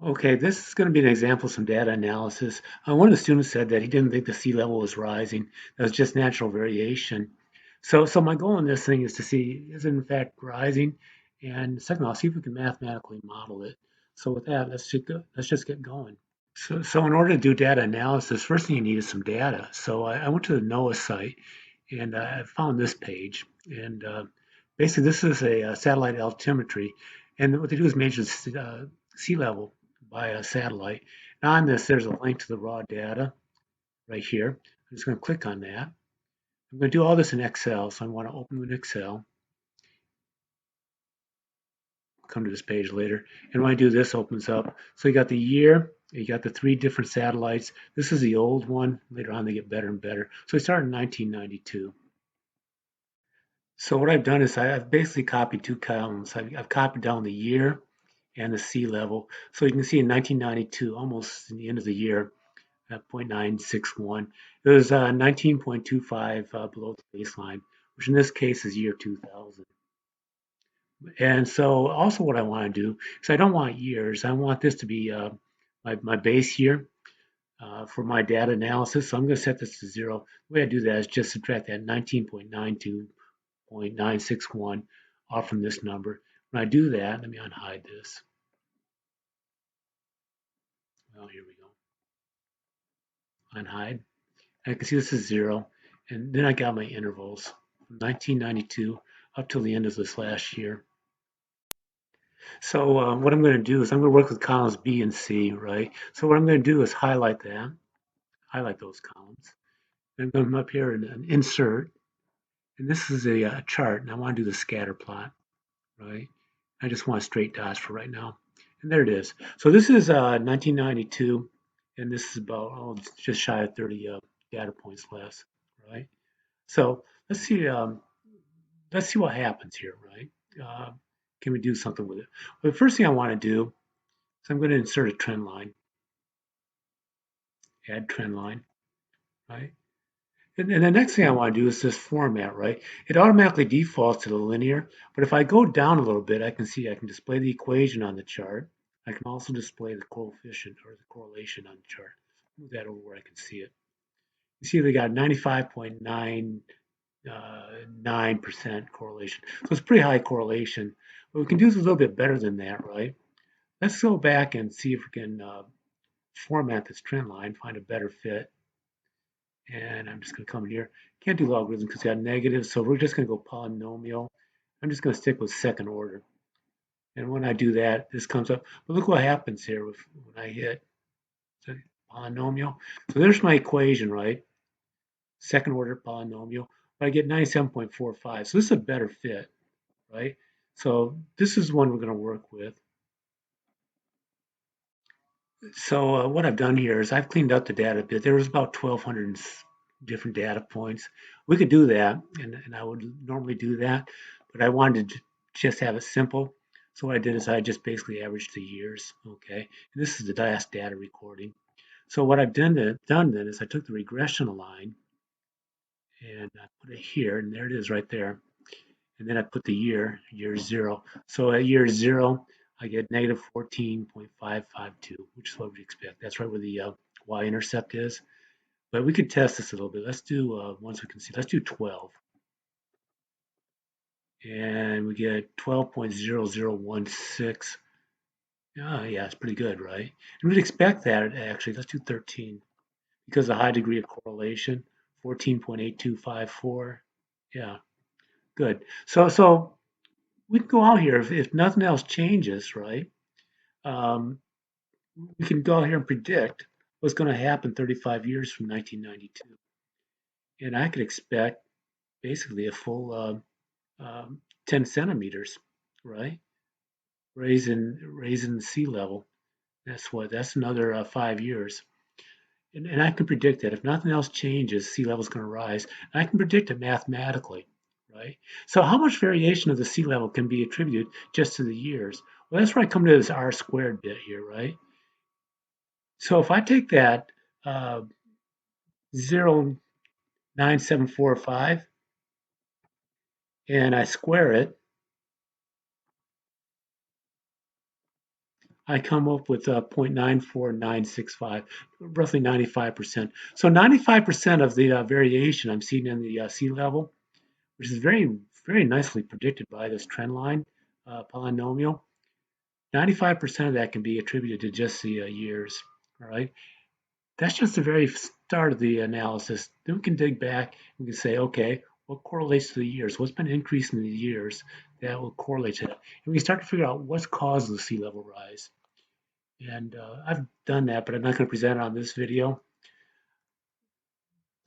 Okay, this is going to be an example of some data analysis. One of the students said that he didn't think the sea level was rising. That was just natural variation. So my goal in this thing is to see, is it in fact rising? And second, I'll see if we can mathematically model it. So with that, let's just get going. So in order to do data analysis, first thing you need is some data. So I went to the NOAA site and I found this page. And basically, this is a satellite altimetry. And what they do is measure sea level by a satellite. Now on this, there's a link to the raw data right here. I'm just going to click on that. I'm going to do all this in Excel. So I want to open with Excel, come to this page later. And when I do this, opens up. So you got the year, you got the three different satellites. This is the old one. Later on, they get better and better. So we start in 1992. So what I've done is I've basically copied two columns. I've copied down the year and the sea level. So you can see in 1992, almost in the end of the year, at 0.961, it was 19.25 below the baseline, which in this case is year 2000. And so also what I want to do is I don't want years. I want this to be my base year for my data analysis. So I'm going to set this to 0. The way I do that is just subtract that 19.92.961 off from this number. When I do that, let me unhide this. Well, here we go. Unhide. I can see this is 0. And then I got my intervals from 1992 up till the end of this last year. So what I'm going to do is I'm going to work with columns B and C, right? So what I'm going to do is highlight that, highlight those columns. I'm going to come up here and insert, and this is a chart, and I want to do the scatter plot, right? I just want straight dots for right now. And there it is. So this is 1992, and this is about just shy of 30 data points less, right? So let's see what happens here, right? Uh, can we do something with it? Well, the first thing I want to do is I'm going to insert a trend line, add trend line, right? And the next thing I want to do is this format, right? It automatically defaults to the linear, but if I go down a little bit, I can see I can display the equation on the chart. I can also display the coefficient or the correlation on the chart. Move that over where I can see it. You see they got 95.99% correlation. So it's pretty high correlation. But we can do this a little bit better than that, right? Let's go back and see if we can format this trend line, find a better fit. And I'm just going to come here. Can't do logarithm because we got negatives, so we're just going to go polynomial. I'm just going to stick with second order. And when I do that, this comes up. But look what happens here when I hit polynomial. So there's my equation, right? Second order polynomial. But I get 97.45. So this is a better fit, right? So this is one we're going to work with. So what I've done here is I've cleaned up the data a bit. There was about 1,200 different data points. We could do that, and I would normally do that, but I wanted to just have it simple. So what I did is I just basically averaged the years, okay? And this is the last data recording. So what I've done then is I took the regression line and I put it here, and there it is right there. And then I put the year 0. So at year 0, I get negative 14.552, which is what we expect. That's right where the y-intercept is. But we could test this a little bit. Let's do, once we can see, let's do 12. And we get 12.0016. Oh, yeah, it's pretty good, right? And we'd expect that, actually. Let's do 13 because of the high degree of correlation, 14.8254. Yeah, good. So we can go out here if nothing else changes, right? Um, we can go out here and predict what's going to happen 35 years from 1992, and I could expect basically a full 10 centimeters, right? Raising the sea level. That's another 5 years. And I can predict that if nothing else changes, sea level is going to rise. And I can predict it mathematically, right? So how much variation of the sea level can be attributed just to the years? Well, that's where I come to this r squared bit here, right? So if I take that 0.9745 and I square it, I come up with 0.94965, roughly 95%. So 95% of the variation I'm seeing in the sea level, which is very, very nicely predicted by this trend line polynomial, 95% of that can be attributed to just the years. All right. That's just the very start of the analysis. Then we can dig back and we can say, okay, what correlates to the years? What's been increasing in the years that will correlate to that? And we start to figure out what's caused the sea level rise. And I've done that, but I'm not going to present it on this video.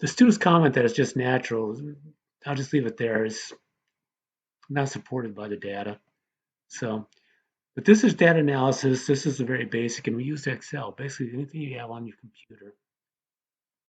The students comment that it's just natural. I'll just leave it there. It's not supported by the data. So, but this is data analysis. This is the very basic, and we use Excel. Basically, anything you have on your computer.